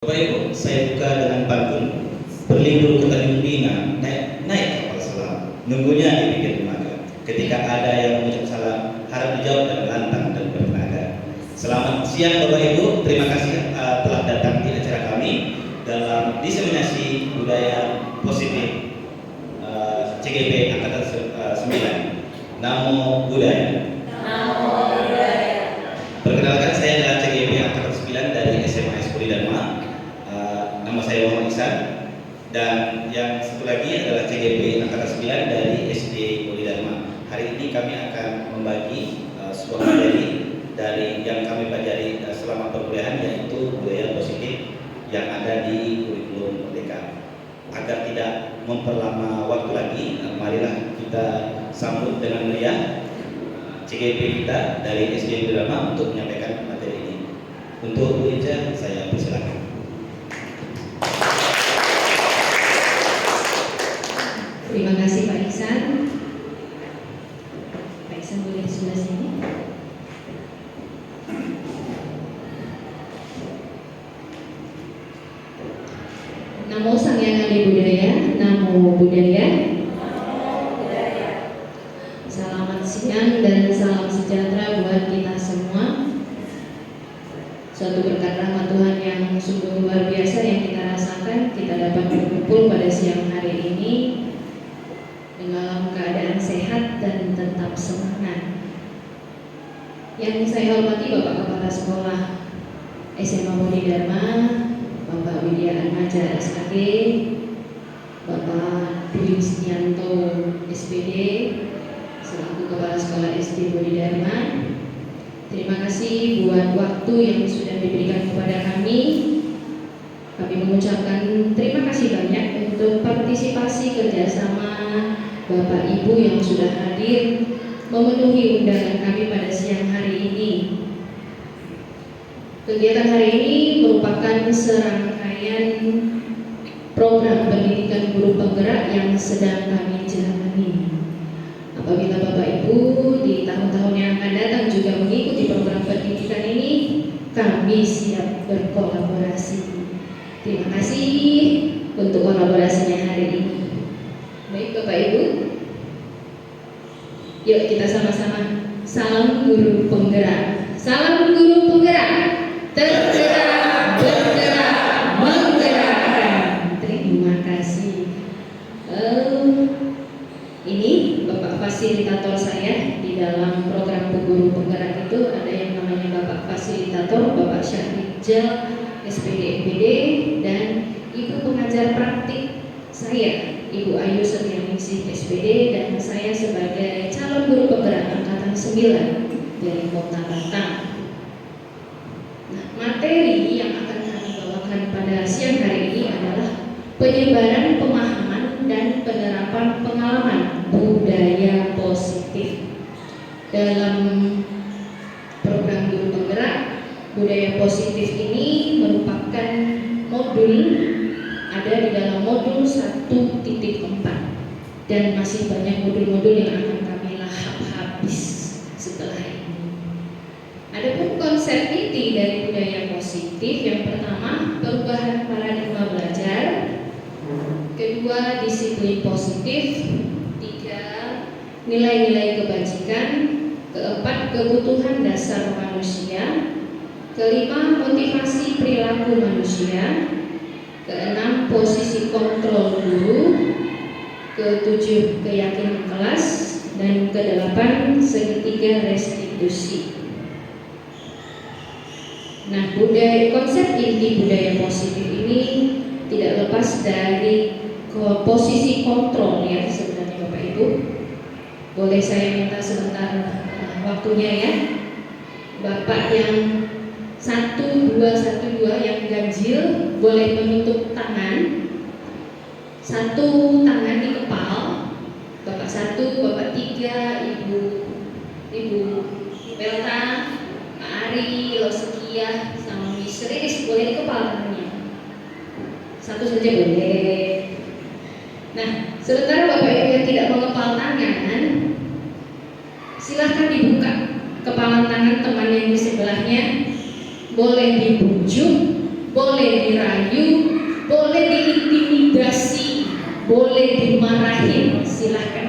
Bapak Ibu, saya buka dengan pantun. Berlindung ke Tanjung Pinang, naik kapal selam, nunggunya di pinggir dermaga. Ketika ada yang mengucap salam, harap dijawab dengan lantang dan bertenaga. Selamat siang Bapak Ibu, terima kasih telah datang di acara kami dalam diseminasi budaya positif CGP Angkatan 9. Namo Buddhaya. Namo Buddhaya. Perkenalkan, saya adalah CGP Angkatan 9 dari SMA Budi Dharma. Nama saya Muhammad Ihsan, dan yang satu lagi adalah CGP Angkatan 9 dari SD Budi Dharma. Hari ini kami akan membagi sebuah materi dari yang kami pelajari selama perkuliahan, yaitu budaya positif yang ada di kurikulum Merdeka. Agar tidak memperlama waktu lagi, marilah kita sambut dengan meriah CGP kita dari SD Budi Dharma untuk menyampaikan materi ini. Untuk Bu Ica, saya persilakan. Terima kasih Pak Ihsan. Pak Ihsan boleh di sebelah sini. Namo Sang Yang Adi Budaya, Namo Buddhaya. Selamat siang dan salam sejahtera buat kita semua. Suatu berkat rahmat Tuhan yang sungguh luar biasa yang kita rasakan, kita dapat berkumpul pada siang hari ini dalam keadaan sehat dan tetap semangat. Yang saya hormati Bapak Kepala Sekolah SMA Budi Dharma, Bapak Widya Atmaja SKD, Bapak Dwi Setianto SPD selaku Kepala Sekolah SD Budi Dharma. Terima kasih buat waktu yang sudah diberikan kepada kami. Kami mengucapkan terima kasih banyak untuk partisipasi kerjasama Bapak Ibu yang sudah hadir memenuhi undangan kami pada siang hari ini. Kegiatan hari ini merupakan serangkaian program pendidikan guru penggerak yang sedang kami jalani. Apabila Bapak Ibu di tahun-tahun yang akan datang juga mengikuti program pendidikan ini, kami siap berkolaborasi. Terima kasih untuk kolaborasinya hari ini. Baik Bapak Ibu, yuk kita sama-sama salam guru penggerak. Salam guru penggerak, tergerak, bergerak, menggerakkan. Terima kasih. Ini Bapak fasilitator saya di dalam program guru penggerak itu ada yang namanya Bapak fasilitator, Bapak Syahrijal SPD MPD, dan Ibu pengajar praktik saya, Ibu Ayu Setianingsih SPD, dan saya sebagai calon guru penggerak angkatan 9 dari Kota Batam. Nah, materi yang akan kami bawakan pada siang hari ini adalah penyebaran pemahaman dan penerapan pengalaman budaya positif. Dalam program guru penggerak, budaya positif ini merupakan modul, ada di dalam modul 1.4, dan masih banyak modul-modul yang akan kami lahap habis setelah ini. Adapun konsep inti dari budaya positif, yang pertama perubahan paradigma belajar, kedua disiplin positif, tiga nilai-nilai kebajikan, keempat kebutuhan dasar manusia, kelima motivasi perilaku manusia, keenam posisi kontrol guru, ketujuh keyakinan kelas, dan kedelapan segitiga restitusi. Nah, konsep inti budaya positif ini tidak lepas dari posisi kontrol ya sebenarnya Bapak Ibu. Boleh saya minta sebentar waktunya ya. Bapak yang 1212 yang ganjil boleh menutup tangan. Satu tangan di kepal. Bapak 1, Bapak 3, Ibu Belta, Pak Ari, Losekia, sama Miss Riris boleh di kepal tangannya. Satu saja boleh. Nah, sementara Bapak Ibu yang tidak mengepal tangan, silahkan dibuka kepalan tangan teman yang di sebelahnya, boleh dibujuk boleh dirayu, boleh diintimidasi, boleh dimarahin, silahkan.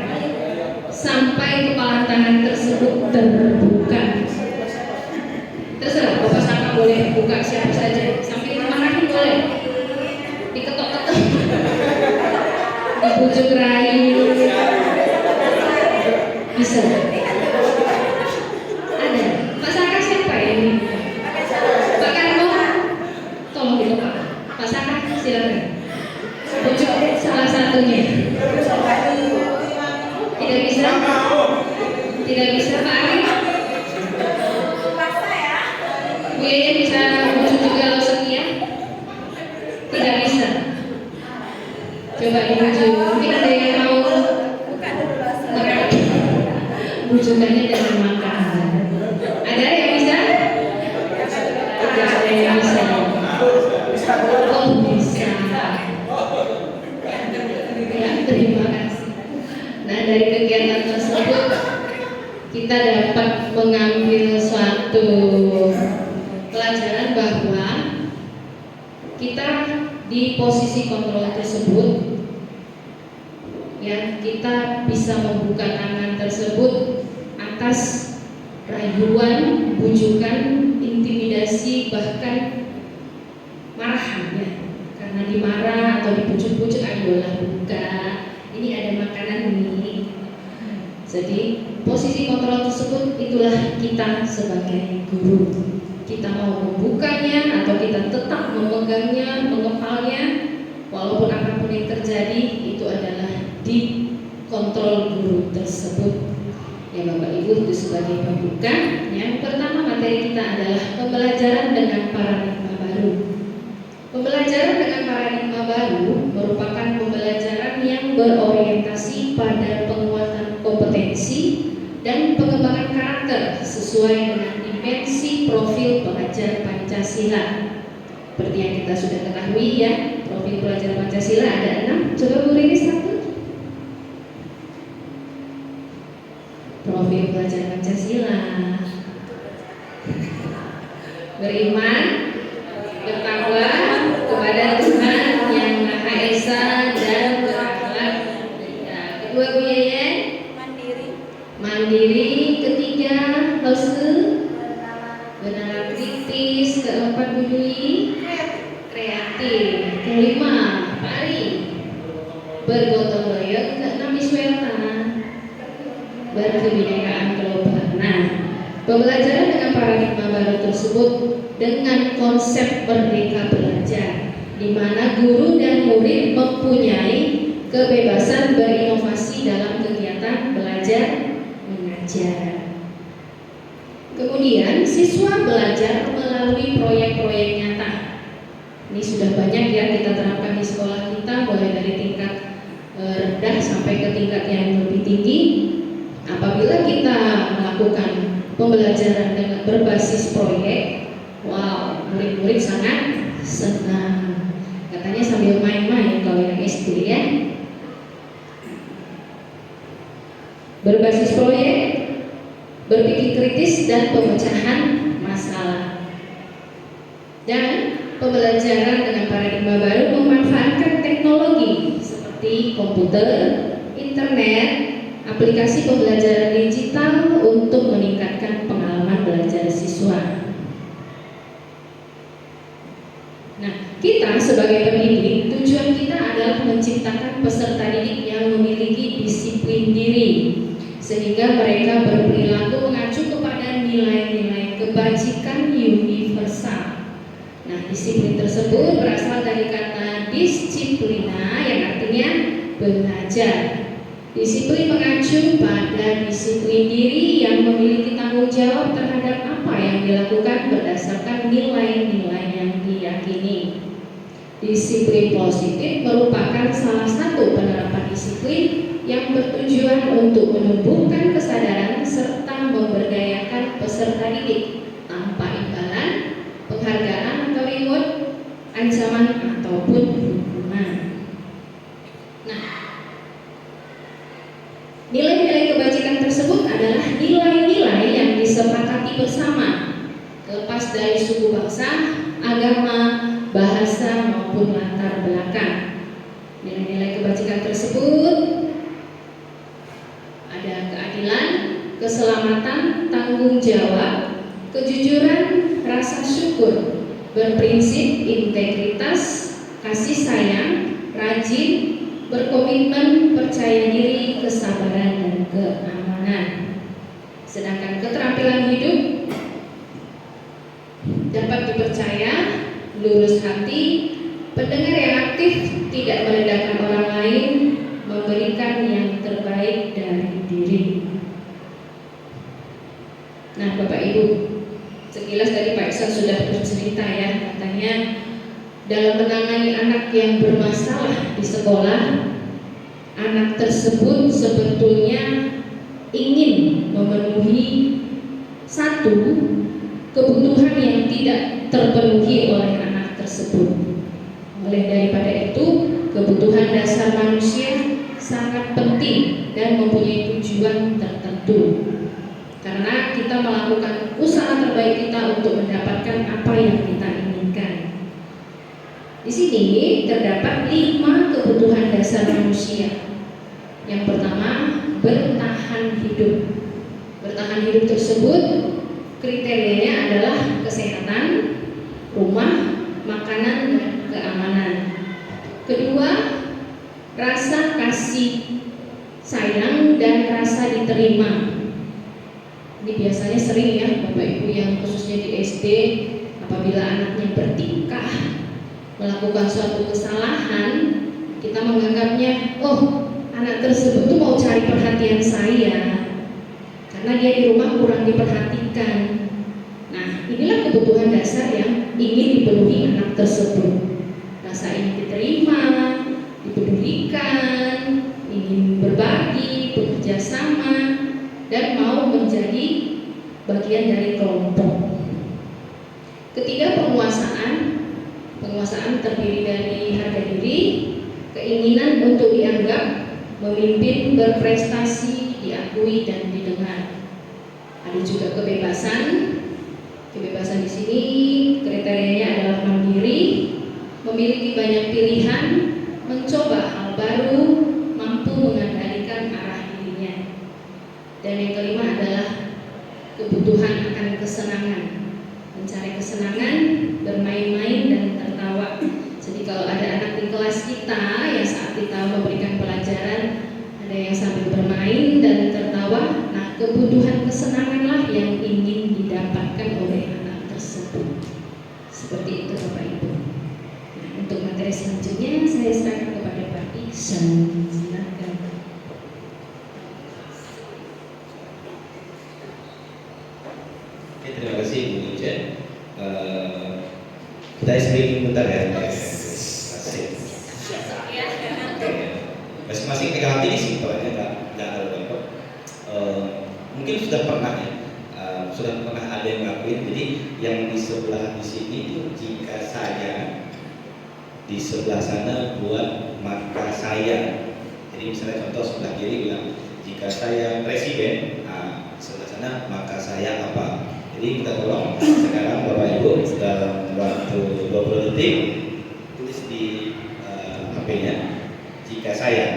Sampai kepala tangan tersebut terbuka. Terserah, Bapak Saka boleh buka siapa saja. Sampai dimarahin boleh, diketok-ketok, dibujuk rayu, bisa. Ada. Pak Saka siapa ini? Pak Karno, tolong diketok. Pak Saka silakan. Bujuk salah satunya. Tidak bisa? Tidak bisa Pak Ari? Bu Yaya bisa bujuk juga lo setia? Tidak bisa. Coba dibujuk. Mungkin ada yang mau bujukannya dengan makanan. Ada yang bisa? Tidak ada yang bisa. Oh bisa. Ya, terima kasih. Nah, dari kegiatan tersebut kita dapat mengambil suatu pelajaran bahwa kita di posisi kontrol tersebut, ya, kita bisa membuka tangan tersebut atas rayuan, bujukan, intimidasi, bahkan marahan, ya. Karena dimarah atau dibujuk-bujuk, ayolah buka, ini ada makanan nih. Jadi posisi kontrol tersebut itulah kita sebagai guru. Kita mau membukanya atau kita tetap memegangnya, mengepalnya, walaupun apapun yang terjadi, itu adalah di kontrol guru tersebut. Ya Bapak Ibu, itu sebagai pembuka. Yang pertama materi kita adalah pembelajaran dengan paradigma baru. Pembelajaran dengan paradigma baru merupakan pembelajaran yang berorientasi pada penguatan kompetensi dan pengembangan karakter sesuai dengan dimensi profil pelajar Pancasila. Seperti yang kita sudah ketahui, ya, profil pelajar Pancasila ada 6. Coba Bu Rini satu. Profil pelajar Pancasila: beriman, bertakwa kepada Tuhan Yang Maha Esa dan berakhlak. Kedua Bu Yaya, mandiri. Ketiga husnul, benar kritis. Keempat Bu Dwi, kreatif. Kelima Pak Ari, bergotong royong. Keenam Iswelta, berkebinekaan global. Nah, pembelajaran dengan paradigma baru tersebut dengan konsep merdeka belajar, di mana guru dan murid mempunyai kebebasan berinovasi dalam kegiatan belajar mengajar. Kemudian siswa belajar melalui proyek-proyek nyata. Ini sudah banyak, ya, kita terapkan di sekolah kita, mulai dari tingkat rendah sampai ke tingkat yang lebih tinggi. Apabila kita melakukan pembelajaran dengan berbasis proyek, wow, murid-murid sangat senang. Katanya sambil main-main kalau yang SD, ya. Berbasis proyek, berpikir kritis dan pemecahan masalah. Dan pembelajaran dengan paradigma baru memanfaatkan teknologi seperti komputer, internet, aplikasi pembelajaran digital untuk meningkatkan pengalaman belajar siswa. Nah, kita sebagai pendidik, tujuan kita adalah menciptakan peserta didik yang memiliki disiplin diri, sehingga mereka berperilaku mengacu kepada nilai-nilai kebajikan universal. Nah, disiplin tersebut berasal dari kata disiplina yang artinya belajar. Disiplin mengacu pada disiplin diri yang memiliki tanggung jawab terhadap apa yang dilakukan berdasarkan nilai-nilai yang diyakini. Disiplin positif merupakan salah satu penerapan disiplin yang bertujuan untuk menumbuhkan kesadaran serta memberdayakan peserta didik tanpa imbalan, penghargaan atau reward, ancaman ataupun hukuman. Nah, nilai-nilai kebajikan tersebut adalah nilai-nilai yang disepakati bersama, lepas dari suku bangsa, agama, bahasa maupun latar belakang. Nilai-nilai kebajikan tersebut ada keadilan, keselamatan, tanggung jawab, kejujuran, rasa syukur, berprinsip, integritas, kasih sayang, rajin, berkomitmen, percaya diri, kesabaran, dan keamanan. Sedangkan keterampilan hidup dapat dipercaya, lurus hati, pendengar yang aktif, tidak merendahkan orang lain, memberikan yang terbaik dari diri. Nah, Bapak Ibu, sekilas tadi Pak Iksan sudah bercerita ya, katanya dalam menangani anak yang bermasalah di sekolah, anak tersebut sebetulnya ingin memenuhi satu kebutuhan yang tidak terpenuhi oleh anak tersebut. Oleh daripada itu, kebutuhan dasar manusia sangat penting dan mempunyai tujuan tertentu. Karena kita melakukan usaha terbaik kita untuk mendapatkan apa yang kita inginkan. Di sini terdapat 5 kebutuhan dasar manusia. Yang pertama, bertahan hidup. Bertahan hidup tersebut kriterianya adalah kesehatan, rumah, makanan, dan keamanan. Kedua, rasa kasih sayang dan rasa diterima. Ini biasanya sering ya Bapak Ibu yang khususnya di SD, apabila anaknya bertingkah melakukan suatu kesalahan, kita menganggapnya, oh, anak tersebut tuh mau cari perhatian saya karena dia di rumah kurang diperhatikan. Nah, inilah kebutuhan dasar yang ingin dipenuhi anak tersebut. Rasa ingin diterima, dipedulikan, ingin berbagi, bekerja sama, dan mau menjadi bagian dari kelompok. Ketiga, penguasaan. Penguasaan terdiri dari harga diri, keinginan untuk dianggap, memimpin, berprestasi, diakui, dan didengar. Ada juga kebebasan. Kebebasan di sini kriterianya adalah mandiri, memiliki banyak pilihan, mencoba hal baru, mampu mengendalikan arah dirinya. Dan yang kelima adalah kebutuhan akan kesenangan, mencari kesenangan, bermain-main, dan tertawa. Jadi kalau ada anak di kelas kita yang saat kita memberikan pelajaran, ada yang sambil bermain dan tertawa, nah kebutuhan kesenanganlah yang ingin didapatkan oleh anak tersebut. Seperti itu Bapak Ibu. Nah, untuk materi selanjutnya saya serahkan kepada Pak Iksan. Silakan. Oke, terima kasih Bu Ijen. Kita speaking bentar ya. Asik. Masing-masing pegang hati ini simpelnya nggak ada repot. Mungkin sudah pernah ya, sudah pernah ada yang ngelakuin. Jadi yang di sebelah di sini itu jika saya di sebelah sana buat maka saya. Jadi misalnya contoh sebelah kiri bilang jika saya presiden, sebelah sana maka saya apa. Jadi kita tolong sekarang Bapak Ibu dalam waktu 20 detik tulis di HP-nya jika saya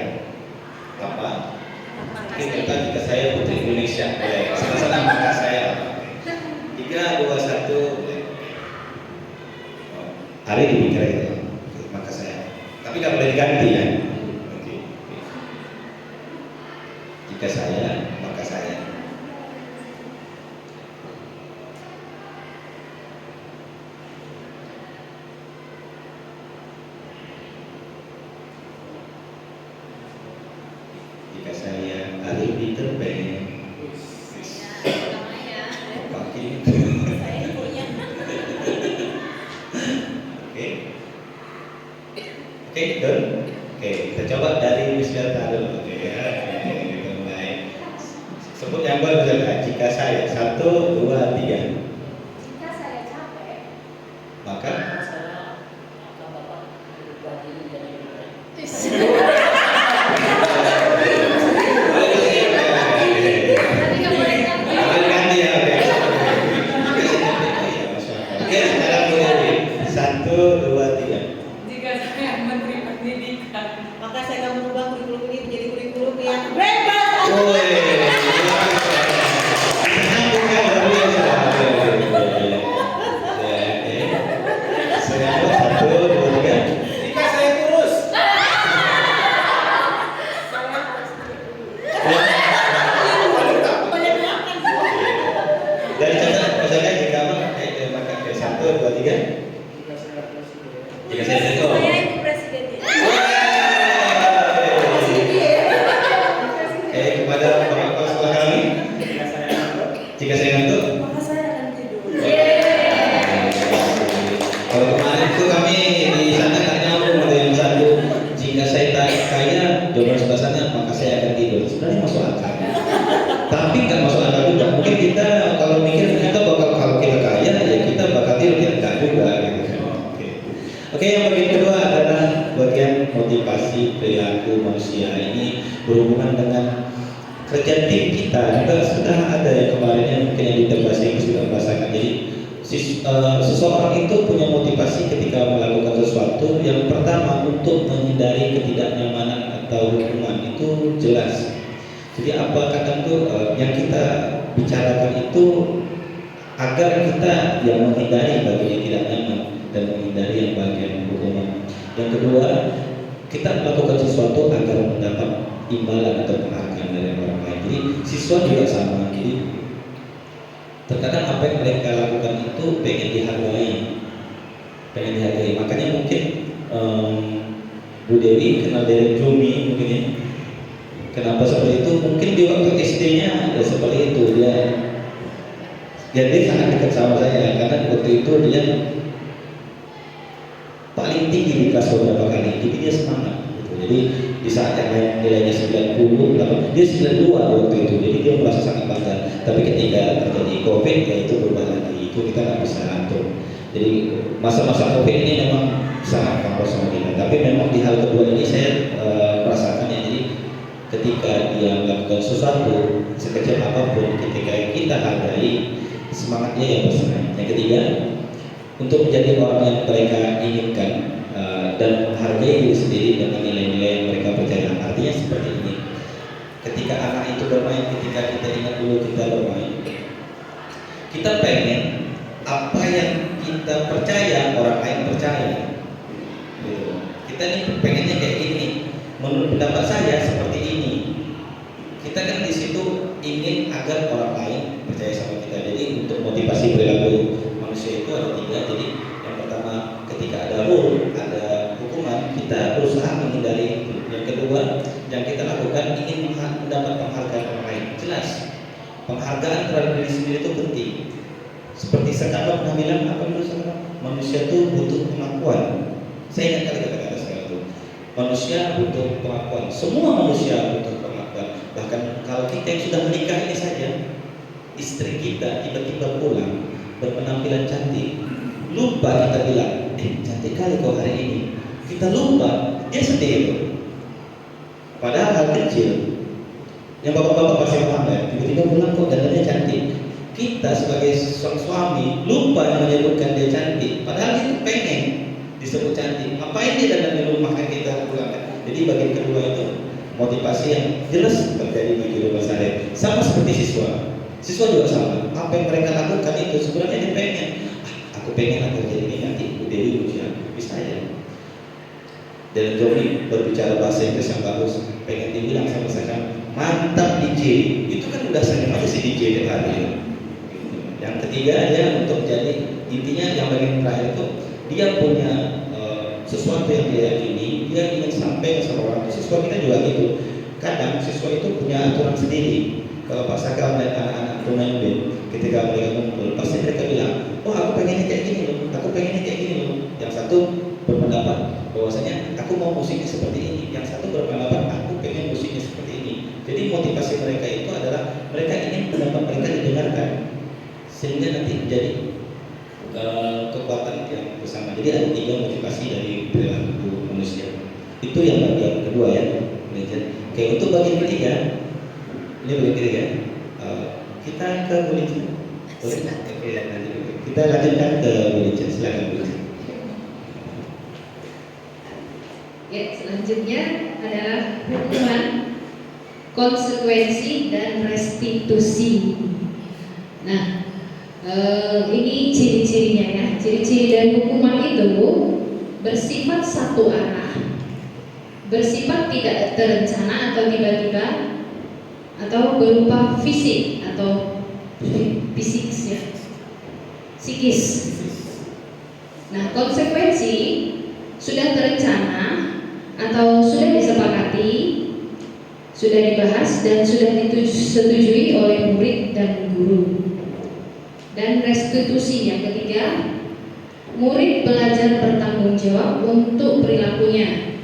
apa. Mungkin kita jika saya Putri Indonesia, sebelah sana maka saya apa. 3, 2, 1. Hari dipikir itu maka saya. Tapi nggak boleh diganti ya. Oke. Jika saya maka saya. Jika saya hari Peter Pan, Oke, done. Oke, kita coba dari wisata dulu. Oke, ya. Kita mulai. Sebut yang baru saja. Jika saya 1, 2, 3. Jika saya capek, Maka Bapak berbagi dan ganti ya. Oke, sekarang mulai. 1, 2, Menteri Pendidikan. Maka saya akan merubah kurikulum ini menjadi kurikulum yang bebas. Jika saya kurus. Dari contoh, misalnya jika maka 1, 2, 3. Jika saya Saya ibu presiden ya. Kepada bapak kepala sekolah kami, jika saya ngantuk, Maka saya akan tidur. kalau kemarin itu kami di sana tak nyambung ada yang satu. Jika saya tak kaya, jawaban sebelah sana, maka saya akan tidur. Sebenarnya masuk akal. Tapi nggak masuk akal juga. Mungkin kita kalau mikir kita bakal kalau kita kaya ya kita bakal tidur ya enggak juga. Gitu. Oke, yang bagian kedua adalah bagian motivasi perilaku manusia. Ini berhubungan dengan kerja tim kita. Juga sudah ada yang kemarin yang mungkin yang di bahasa Inggris sudah merasakan. Jadi seseorang itu punya motivasi ketika melakukan sesuatu. Yang pertama untuk menghindari ketidaknyamanan atau hukuman itu jelas. Jadi apa kadang tuh yang kita bicarakan itu agar kita yang menghindari bagian yang tidak nyaman dan menghindari yang bagian hukuman. Yang kedua, kita melakukan sesuatu agar mendapat imbalan atau penghargaan dari orang lain. Jadi siswa juga sama. Jadi terkadang apa yang mereka lakukan itu pengen dihargai. Makanya mungkin Bu Dewi kenal Derek Jumi mungkin ya. Kenapa seperti itu? Mungkin di waktu SD-nya ya seperti itu dia sangat dekat sama saya karena waktu itu dia paling tinggi di kelas beberapa kali, jadi dia semangat. Gitu. Jadi di saat yang lain nilainya 90, dia 92 waktu itu, jadi dia merasa sangat bangga. Tapi ketika terjadi COVID ya itu berubah lagi, itu kita nggak bisa atur. Jadi masa-masa COVID ini memang sangat kampus sama kita. Tapi memang di hal kedua ini saya merasakan ya, jadi ketika dia melakukan sesuatu sekecil apapun, ketika kita hargai semangatnya yang bersenang. Yang ketiga, untuk menjadi orang yang mereka inginkan dan menghargai diri sendiri dengan nilai-nilai yang mereka percaya. Artinya seperti ini, ketika anak itu bermain, ketika kita ingat dulu kita bermain, kita pengen apa yang kita percaya orang lain percaya. Gitu. Kita ini pengennya kayak gini. Menurut pendapat saya seperti ini. Kita kan di situ ingin agar orang lain percaya sama kita. Jadi untuk motivasi perilaku manusia itu ada 3. Jadi yang pertama, ketika ada rule, ada hukuman, kita berusaha menghindari itu. Yang kedua, yang kita lakukan ingin mendapat penghargaan orang lain. Jelas, penghargaan terhadap diri sendiri itu penting. Seperti Sahabat pernah bilang, apa dulu Sahabat? Manusia itu butuh pengakuan. Saya ingat kali kata-kata sekarang itu. Manusia butuh pengakuan. Semua manusia butuh pengakuan. Bahkan kalau kita yang sudah menikah ini saja, istri kita tiba-tiba pulang berpenampilan cantik, lupa kita bilang, cantik kali kau hari ini. Kita lupa, dia sedih. Padahal hal kecil. Yang bapak-bapak pasti paham ya. Tiba-tiba pulang kok dandannya cantik. Kita sebagai seorang suami lupa menyebutkan dia cantik. Padahal dia pengen disebut cantik. Ngapain dia dandan di rumah kan kita pulang kan? Jadi bagian kedua itu motivasi yang jelas terjadi di kehidupan sehari. Sama seperti siswa. Siswa juga sama. Apa yang mereka lakukan itu sebenarnya dia pengen. Aku pengen aku jadi ini nanti. Dewi ujian bisa ya. Dan Jomi berbicara bahasa Inggris yang bagus. Pengen dibilang sama saya, mantap DJ. Itu kan udah sering aja si DJ tiap hari. Ya. Yang ketiga dia untuk jadi intinya yang bagian terakhir itu dia punya sesuatu yang dia yakini, dia ingin sampai ke seorang. Siswa kita juga gitu. Kadang siswa itu punya aturan sendiri. Kalau Pak Saka melihat anak-anak bermain band, ketika mereka kumpul, pasti mereka bilang, oh aku pengennya kayak gini loh, aku pengennya kayak gini loh. Yang satu berpendapat bahwasanya aku mau musiknya seperti ini, yang satu berpendapat aku pengen musiknya seperti ini. Jadi motivasi mereka itu adalah mereka ingin pendapat mereka didengarkan, sehingga nanti menjadi kekuatan yang bersama. Jadi ada 3 motivasi dari perilaku manusia. Itu yang bagian kedua ya. Oke, untuk bagian ketiga, ini bagian ketiga. Kita ke Bulijan. Boleh? Oke, kita lanjutkan ke Bulijan. Silakan Bulijan. Ya, selanjutnya adalah hukuman, konsekuensi, dan restitusi. Nah, ini ciri-cirinya ya. Ciri-ciri dari hukuman itu bersifat satu arah, bersifat tidak terencana atau tiba-tiba, atau berupa fisik atau psikis ya, psikis. Nah, konsekuensi sudah terencana atau sudah disepakati, sudah dibahas dan sudah disetujui oleh murid dan guru. Dan restitusi yang ketiga, murid belajar bertanggung jawab untuk perilakunya.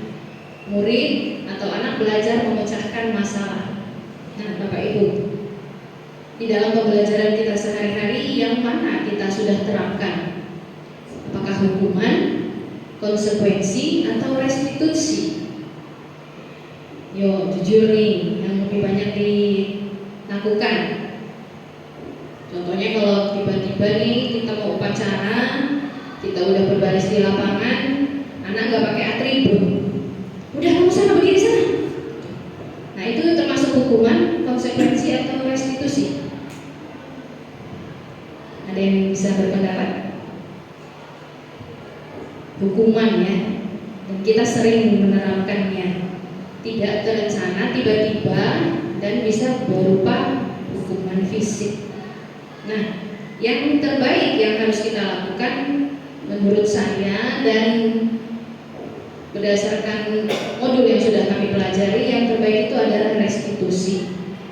Murid atau anak belajar memecahkan masalah. Nah, Bapak Ibu, di dalam pembelajaran kita sehari-hari yang mana kita sudah terapkan? Apakah hukuman, konsekuensi, atau restitusi? Yo, jujur nih, yang lebih banyak dilakukan. Contohnya kalau tiba-tiba nih kita mau upacara, kita udah berbaris di lapangan, anak nggak pakai atribut, udah kamu sana berdiri sana. Nah, itu termasuk hukuman, konsekuensi, atau restitusi? Ada yang bisa berpendapat? Hukuman ya, dan kita sering menerapkannya, tidak terencana, tiba-tiba, dan bisa berupa hukuman fisik. Nah, yang terbaik yang harus kita lakukan menurut saya dan berdasarkan modul yang sudah kami pelajari, yang terbaik itu adalah restitusi.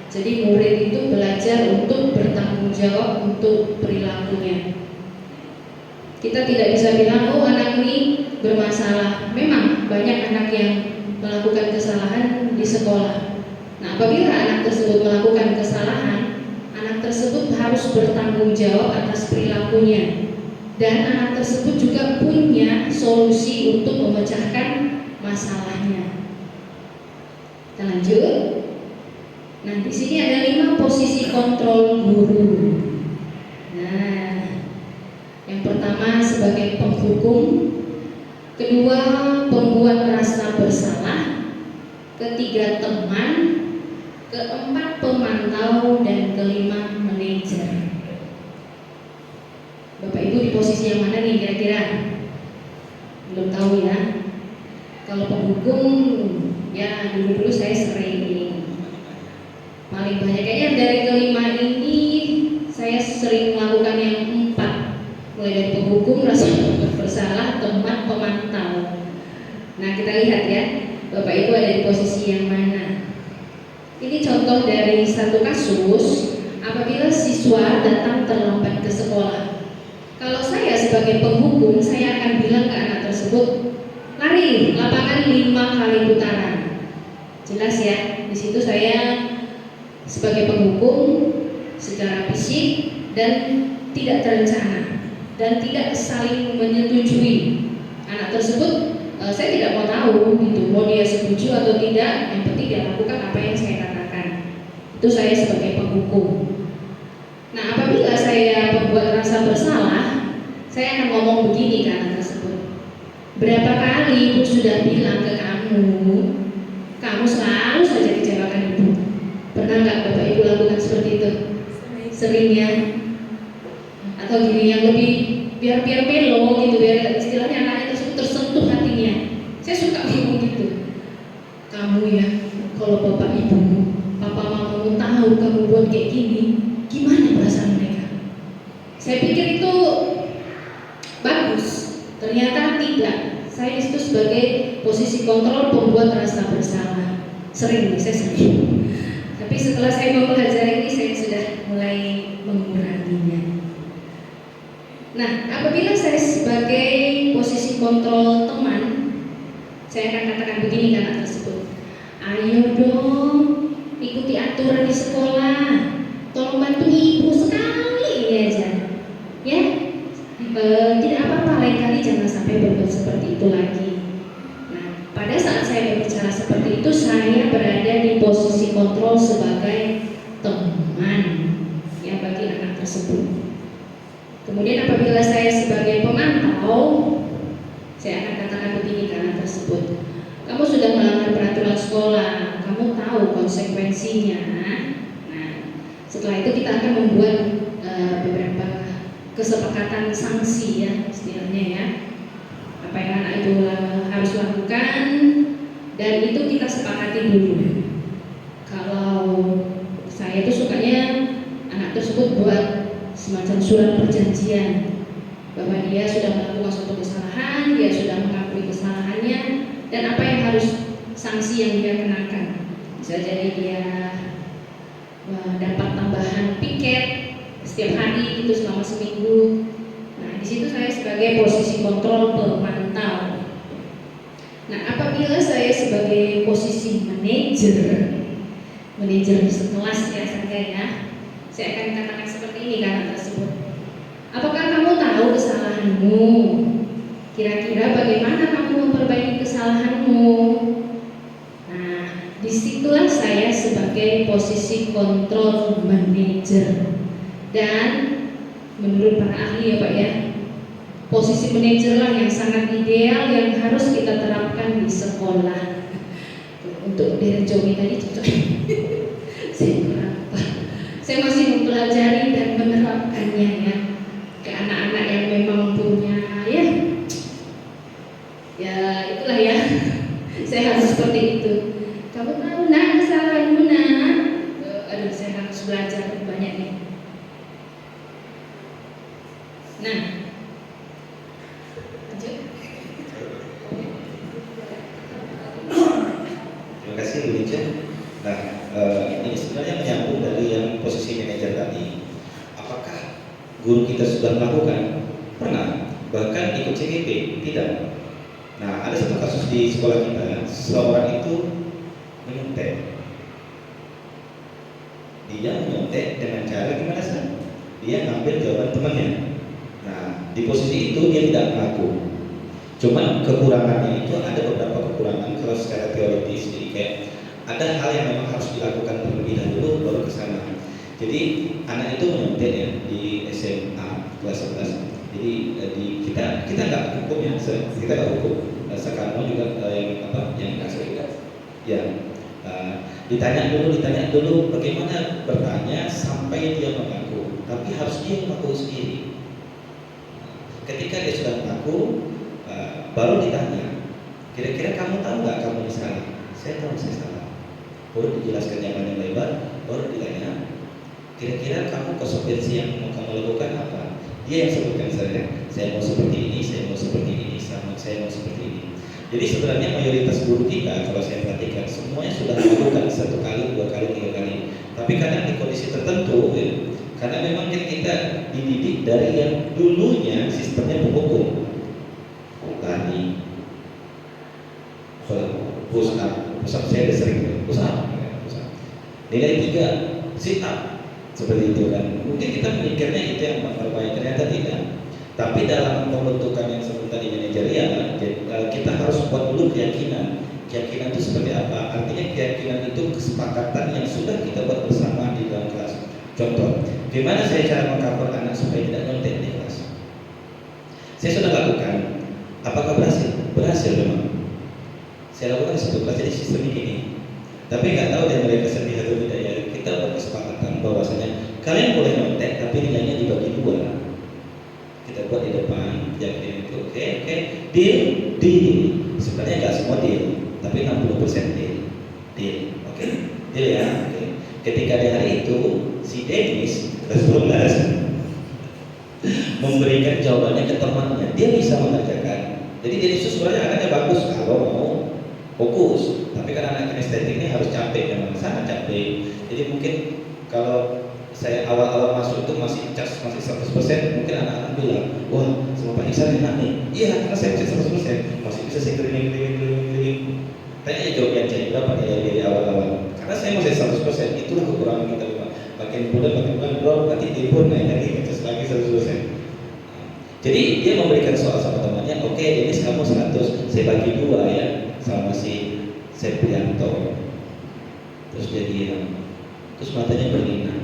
Jadi murid itu belajar untuk bertanggung jawab untuk perilakunya. Kita tidak bisa bilang, oh anak ini bermasalah. Memang banyak anak yang melakukan kesalahan di sekolah. Nah, apabila anak tersebut melakukan kesalahan, anak tersebut harus bertanggung jawab atas perilakunya. Dan anak tersebut juga punya solusi untuk memecahkan masalahnya. Kita lanjut. Nah, di sini ada 5 posisi kontrol guru. Nah, yang pertama sebagai penghukum, kedua pembuat rasa bersalah, ketiga teman, keempat pemantau, dan kelima manajer. Bapak Ibu di posisi yang mana nih kira-kira? Belum tahu ya. Kalau penghukum ya dulu saya sering, paling banyak kayaknya dari kelima ini saya sering melakukan yang 4, mulai dari penghukum, rasa bersalah, teman, pemantau. Nah, kita lihat ya, Bapak Ibu ada di posisi yang mana. Ini contoh dari satu kasus apabila siswa datang terlambat ke sekolah. Kalau saya sebagai penghukum, saya akan bilang ke anak tersebut, lari lapangan 5 kali putaran. Jelas ya, di situ saya sebagai penghukum secara fisik dan tidak terencana dan tidak saling menyetujui. Anak tersebut saya tidak mau tahu gitu, mau dia setuju atau tidak, yang penting dia lakukan apa yang saya katakan. Itu saya sebagai penghukum. Nah, apabila saya membuat rasa bersalah, saya akan ngomong begini ke anak tersebut. Berapa kali ibu sudah bilang ke kamu, kamu selalu saja kecewakan ibu. Pernah nggak Bapak Ibu lakukan seperti itu? Seringnya. Atau gini yang lebih biar melo gitu, biar istilahnya anaknya tersebut tersentuh hatinya. Saya suka ngomong gitu. Kamu ya, kalau bapak ibu, papa mamamu tahu kamu buat kayak gini, gimana perasaan mereka? Saya pikir itu bagus. Ternyata tidak. Saya itu sebagai posisi kontrol pembuat rasa bersalah. Sering nih, saya sering. Tapi setelah saya mempelajari ini, saya sudah mulai menguranginya. Nah, apabila saya sebagai posisi kontrol teman, saya akan katakan begini ke anak tersebut. Ayo dong, ikuti aturan di sekolah. Tolong bantu ibu sekali ini aja. Ya, tidak apa-apa, lain kali jangan sampai berbuat seperti itu lagi. Nah, pada saat saya berbicara seperti itu, saya berada di posisi kontrol sebagai teman yang bagi anak tersebut. Kemudian apabila saya sebagai pemantau, saya akan katakan begini ke anak tersebut. konsekuensinya. Nah, setelah itu kita akan membuat beberapa kesepakatan sanksi ya istilahnya ya. Apa yang anak itu harus lakukan dan itu kita sepakati dulu. Kalau saya itu sukanya anak tersebut buat semacam surat perjanjian bahwa dia sudah melakukan suatu kesalahan, dia sudah mengakui kesalahannya dan apa yang harus sanksi yang dia kenakan. Bisa jadi dia dapat tambahan piket setiap hari itu selama seminggu. Nah, di situ saya sebagai posisi kontrol pemantau. Nah, apabila saya sebagai posisi manajer di sekelas ya saya akan katakan seperti ini kan tersebut. Apakah kamu tahu kesalahanmu? Kira-kira bagaimana kamu memperbaiki kesalahanmu? Nah, disitulah saya sebagai posisi kontrol manajer. Dan menurut para ahli ya Pak ya, posisi manajer lah yang sangat ideal yang harus kita terapkan di sekolah. Untuk Jomi tadi cocok. Saya kurang apa. Saya masih mempelajari dan menerapkannya ya ke anak-anak yang memang punya ya itulah ya. Saya harus seperti itu. Kamu tahu nak kesalahanmu nak. Aduh, saya harus belajar banyak nih. Nah, lanjut. Terima kasih Bu Lica. Nah, ini sebenarnya menyambung dari yang posisi manajer tadi. Apakah guru kita sudah melakukan? Pernah, bahkan ikut CGP? Tidak. Nah, ada satu kasus di sekolah kita, seorang itu menyontek. Dia menyontek dengan cara gimana sih? Dia ngambil jawaban temannya. Nah, di posisi itu dia tidak mengaku. Cuman kekurangannya itu ada beberapa kekurangan kalau secara teoritis. Jadi kayak ada hal yang memang harus dilakukan terlebih dahulu baru ke sana. Jadi anak itu menyontek ya di SMA kelas 11. Jadi kita nggak hukum ya, kita nggak hukum. Sekarang juga yang kasus ya ditanya dulu bagaimana bertanya sampai dia mengaku, tapi harus dia mengaku sendiri. Ketika dia sudah mengaku, baru ditanya, kira-kira kamu tahu nggak kamu ini salah? Saya tahu saya salah. Baru dijelaskan yang panjang lebar, baru ditanya, kira-kira kamu konsekuensi yang mau kamu lakukan apa? Dia yang sebutkan saya mau seperti ini, saya mau seperti ini, saya mau seperti ini. Jadi sebenarnya mayoritas guru kita kalau saya perhatikan semuanya sudah melakukan 1 kali, 2 kali, 3 kali. Tapi kadang di kondisi tertentu ya, karena memang kita dididik dari yang dulunya sistemnya penghukum. Tadi push up saya sering push up. Nilai 3 sit up seperti itu kan. Mungkin kita mikirnya itu yang terbaik, ternyata tidak. Tapi dalam pembentukan yang seperti tadi manajerial, kita harus buat dulu keyakinan. Keyakinan itu seperti apa? Artinya keyakinan itu kesepakatan yang sudah kita buat bersama di dalam kelas. Contoh, gimana saya cara mengcover anak supaya tidak nyontek di kelas? Saya sudah lakukan. Apakah berhasil? Berhasil memang. Saya lakukan di satu kelas jadi sistemnya gini. Tapi nggak tahu dari mereka sedih atau tidak ya. Kita berkesepakatan bahwasanya kalian boleh nyontek, tapi nilainya dibagi 2. Kita buat di depan, yakin itu oke, deal. Sebenarnya nggak semua deal, tapi 60% deal, oke, deal ya. Okay. Ketika di hari itu si Dennis kelas 12 memberikan jawabannya ke temannya, dia bisa mengerjakan. Jadi Dennis itu sebenarnya anaknya bagus kalau mau fokus, tapi karena anak estetik ini harus capek, memang sangat capek. Jadi mungkin kalau saya awal-awal masuk itu masih 100%, mungkin anak-anak bilang, wah sama Pak Iksan enak nih. Iya, karena saya bisa 100%, masih bisa saya keliling. Tanya jawab yang saya berapa dari awal-awal. Karena saya masih 100%, itulah kekurangan kita. Makin bulan drop, nanti timbul naik lagi 100%. Jadi dia memberikan soal sama temannya, oke, Dennis kamu 100, saya bagi 2 ya sama si Septrianto. Terus dia diam, terus matanya berlinang.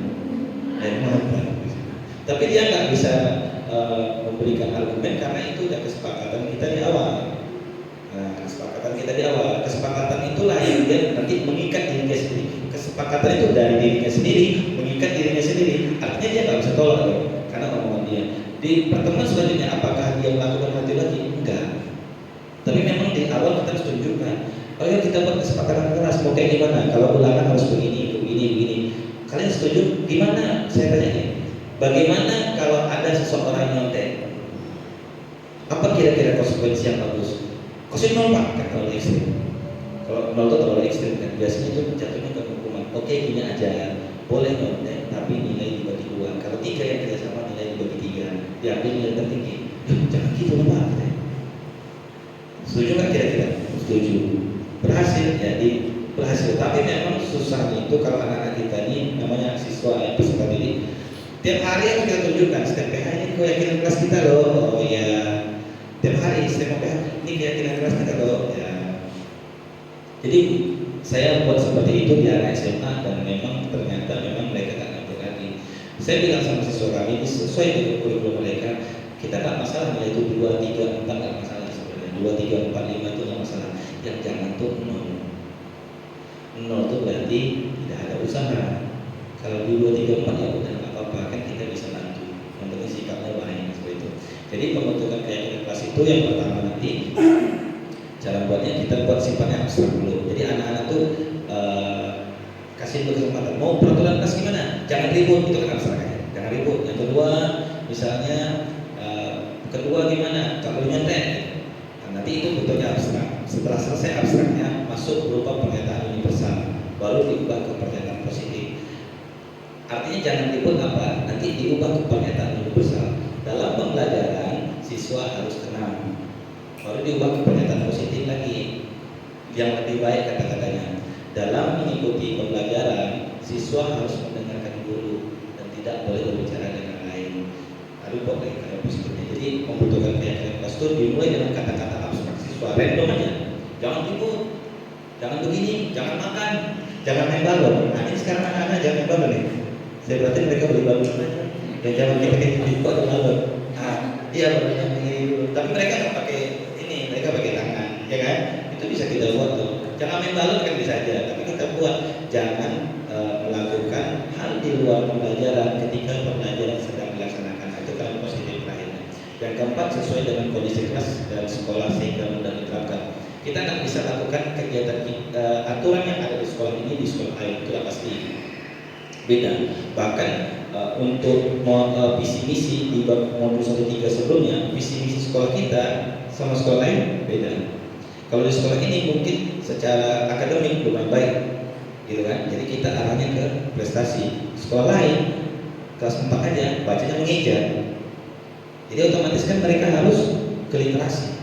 Tapi dia nggak bisa memberikan argumen karena itu udah kesepakatan kita di awal. Kesepakatan itulah yang dia nanti mengikat diri dia sendiri. kesepakatan itu dari dirinya sendiri, mengikat dirinya sendiri, artinya dia nggak bisa tolak dong, karena omongan dia. Di pertemuan selanjutnya apakah dia melakukan hal itu lagi? Enggak. Tapi memang di awal kita harus tunjukkan, oh ya kita buat kesepakatan keras, mau kayak gimana? Kalau ulangan harus begini, begini, begini. Kalian setuju? Gimana? Saya tanya nih, bagaimana kalau ada seseorang nyontek? Apa kira-kira konsekuensi yang bagus? Kasih 0 Pak, kan terlalu ekstrim. Kalau 0 itu terlalu ekstrim kan, biasanya itu jatuhnya ke hukuman. Oke, gini aja, boleh nyontek, tapi nilai dibagi 2. Kalau 3 yang kerjasama nilai dibagi 3, diambil nilai tertinggi. Jangan gitu loh Pak. Setuju kan kira-kira? Setuju. Berhasil, jadi berhasil. Tapi memang susahnya itu kalau anak-anak kita ini namanya siswa yang peserta didik, tiap hari yang kita tunjukkan, setiap PH ini keyakinan kelas kita loh. Oh iya, tiap hari setiap PH ini keyakinan kelas kita loh. Ya. Jadi saya buat seperti itu di anak SMA dan memang ternyata memang mereka tak ngerti lagi. Saya bilang sama siswa kami, ini sesuai dengan kurikulum mereka, kita nggak masalah nilai itu 2, 3, 4 nggak masalah. 2, 3, 4, 5 itu nggak masalah. Yang jangan tuh 0. 0 itu berarti tidak ada usaha. Kalau di 2, 3, 4 ya udah nggak apa-apa, kan kita bisa bantu. Yang penting sikapnya baik seperti itu. Jadi pembentukan keyakinan kelas itu yang pertama nanti cara buatnya kita buat sifatnya abstrak dulu. Jadi anak-anak tuh kasih dulu kesempatan. Mau peraturan kelas gimana? Jangan ribut, itu kan abstrak aja. Jangan ribut. Yang kedua, misalnya kedua gimana? Kalau nyontek. Nanti itu bentuknya abstrak. Setelah selesai abstraknya, masuk berupa pernyataan universal, baru diubah ke pernyataan positif. Artinya jangan ribut apa? Nanti diubah ke pernyataan universal. Dalam pembelajaran, siswa harus tenang. Baru diubah ke pernyataan positif lagi. Yang lebih baik kata-katanya. Dalam mengikuti pembelajaran, siswa harus mendengarkan guru dan tidak boleh berbicara dengan lain. Lalu boleh kata positifnya. Jadi membutuhkan keyakinan kelas itu dimulai dengan kata-kata abstrak siswa, random aja. Jangan ribut, jangan begini, jangan makan, jangan main balon. Nah ini sekarang anak-anak jangan main balon nih. Saya berarti mereka beli balon dan jangan kita pakai jiko atau balon. Nah, iya balonnya begini. Tapi mereka nggak pakai ini, mereka pakai tangan, ya kan? Itu bisa kita buat tuh. Jangan main balon kan bisa aja, tapi kita buat jangan melakukan hal di luar pembelajaran ketika pembelajaran sedang dilaksanakan. Itu kan positif lainnya. Yang keempat, sesuai dengan kondisi kelas dan sekolah sehingga mudah diterapkan. Kita nggak bisa lakukan kegiatan aturan yang ada di sekolah ini di sekolah lain, itu pasti beda. Bahkan untuk visi misi di modul 1.3 sebelumnya, visi misi sekolah kita sama sekolah lain beda. Kalau di sekolah ini mungkin secara akademik lumayan baik, gitu kan? Jadi kita arahnya ke prestasi. Sekolah lain kelas 4 aja bacanya mengeja. Jadi otomatis kan mereka harus ke literasi.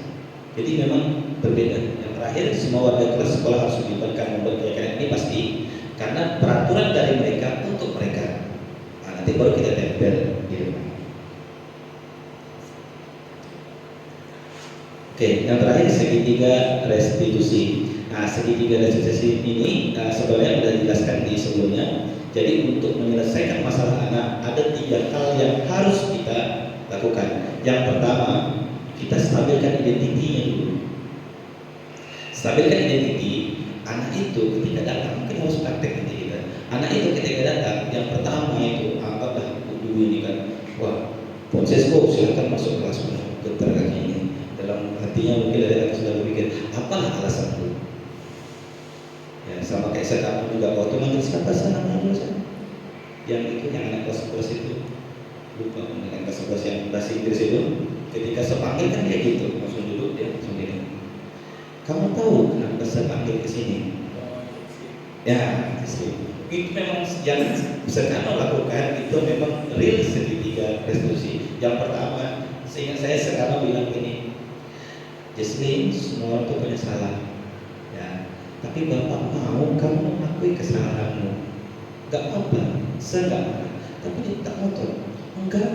Jadi memang berbeda. Yang terakhir, semua warga kelas sekolah harus dilibatkan membuat keyakinan ini pasti, karena peraturan dari mereka untuk mereka. Nah, nanti baru kita tempel gitu. Oke, yang terakhir segitiga restitusi. Nah, segitiga restitusi ini sebenarnya sudah dijelaskan di sebelumnya. Jadi untuk menyelesaikan masalah anak ada 3 hal yang harus kita lakukan. Yang pertama, kita stabilkan identitinya dulu. Stabilkan identiti anak itu ketika datang, mungkin harus praktek nanti kita. Anak itu ketika datang, yang pertama itu anggaplah dulu ini kan, wah, Francesco silakan masuk kelas bentar kaki ini. Dalam hatinya mungkin ada yang sudah berpikir, apalah alasanku? Ya, sama kayak saya juga waktu manggil siapa sana yang itu yang anak kelas 11 itu lupa anak kelas 11 yang bahasa Inggris itu. Ketika saya panggil kan dia gitu, langsung duduk dia langsung gini. Kamu tahu kenapa saya panggil ke sini? Ya, itu memang yang sekarang lakukan itu memang real segitiga restitusi. Yang pertama, seingat saya sekarang bilang gini, Jesslyn, semua orang itu punya salah, ya. Tapi Bapak mau kamu mengakui kesalahanmu, nggak apa-apa, saya nggak marah. Tapi dia tak ngotot, enggak.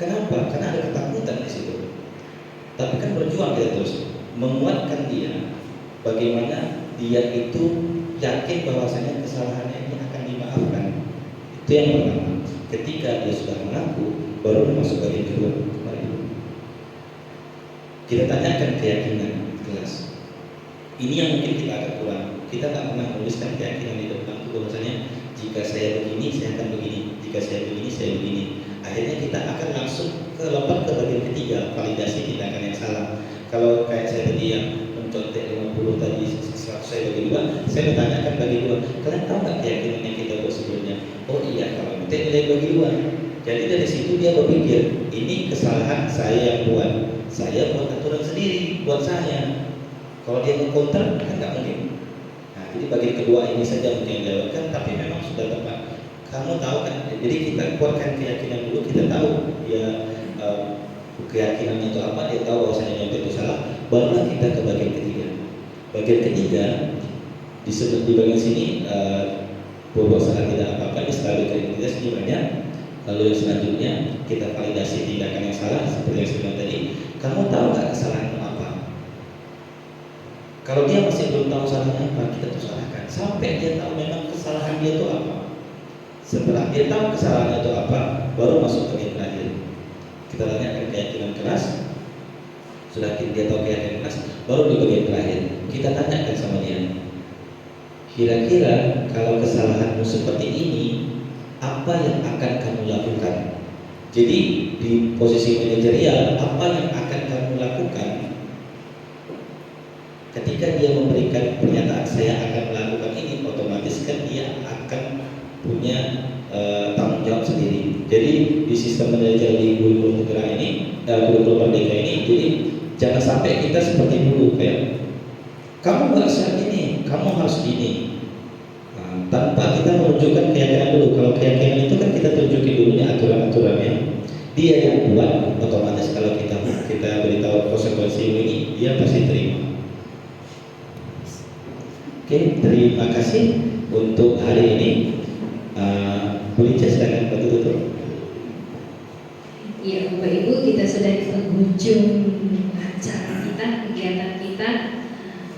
Kenapa? Karena ada ketakutan di situ. Tapi kan berjuang dia terus menguatkan dia, bagaimana dia itu yakin bahwasanya kesalahannya ini akan dimaafkan. Itu yang pertama. Ketika dia sudah mengaku, baru masuk bagian kedua. Mari kita tanyakan keyakinan kelas. Ini yang mungkin kita agak kurang. Kita nggak pernah menuliskan keyakinan di depan itu bahwasanya jika saya begini, saya akan begini. Jika saya begini, saya begini. Akhirnya kita akan langsung lompat ke bagian ketiga, validasi tindakan yang salah. Kalau kayak saya tadi yang mencontek 50 tadi 100 saya bagi dua, saya bertanyakan bagi dua. Kalian tahu nggak keyakinan yang kita buat sebelumnya? Oh iya, kalau mencontek nilai bagi dua. Jadi dari situ dia berpikir, ini kesalahan saya yang buat. Saya buat aturan sendiri buat saya. Kalau dia nge-counter kan nggak mungkin. Nah, jadi bagian kedua ini saja mungkin dilakukan, tapi memang sudah tepat. Kamu tahu kan? Jadi kita kuatkan keyakinan dulu, kita tahu dia keyakinan itu apa, dia tahu bahwasanya nyontek itu salah. Barulah kita ke bagian ketiga. Bagian ketiga disebut di bagian sini bahwa salah tidak apa-apa, di setelah kita sini banyak. Lalu yang selanjutnya kita validasi tindakan yang salah seperti yang saya bilang tadi. Kamu tahu nggak kesalahanmu apa? Kalau dia masih belum tahu salahnya apa, kita tuh salahkan sampai dia tahu memang kesalahan dia itu apa. Setelah dia tahu kesalahannya itu apa, baru masuk bagian terakhir. Kita tanyakan keyakinan keras. Sudah dia tahu keyakinan keras, baru di bagian terakhir kita tanyakan sama dia. Kira-kira kalau kesalahanmu seperti ini, apa yang akan kamu lakukan? Jadi di posisi manajerial, apa yang akan kamu lakukan ketika dia memberikan pernyataan saya akan melakukan ini, otomatis kan dia akan punya tanggung jawab sendiri. Jadi di sistem manajerial di kurikulum negara ini, kurikulum merdeka ini, jadi jangan sampai kita seperti dulu kayak kamu nggak usah ini, kamu harus ini. Tanpa kita menunjukkan keyakinan dulu. Kalau keyakinan itu kan kita tunjukin dulunya aturan-aturannya. Dia yang buat, otomatis kalau kita beritahu konsekuensi ini, dia pasti terima. Oke, terima kasih untuk hari ini. Boleh silakan bantu tutup. Ya, Bapak Ibu, kita sudah di penghujung acara kita, kegiatan kita.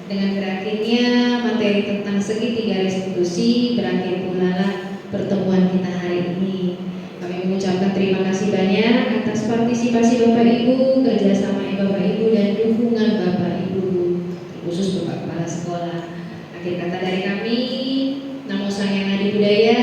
Dengan berakhirnya materi tentang segitiga restitusi, berakhir pula pertemuan kita hari ini. Kami mengucapkan terima kasih banyak atas partisipasi Bapak Ibu, kerjasama Bapak Ibu, dan dukungan Bapak Ibu, khusus Bapak Kepala Sekolah. Akhir kata dari kami, Namo Sang Yang Adi Budaya.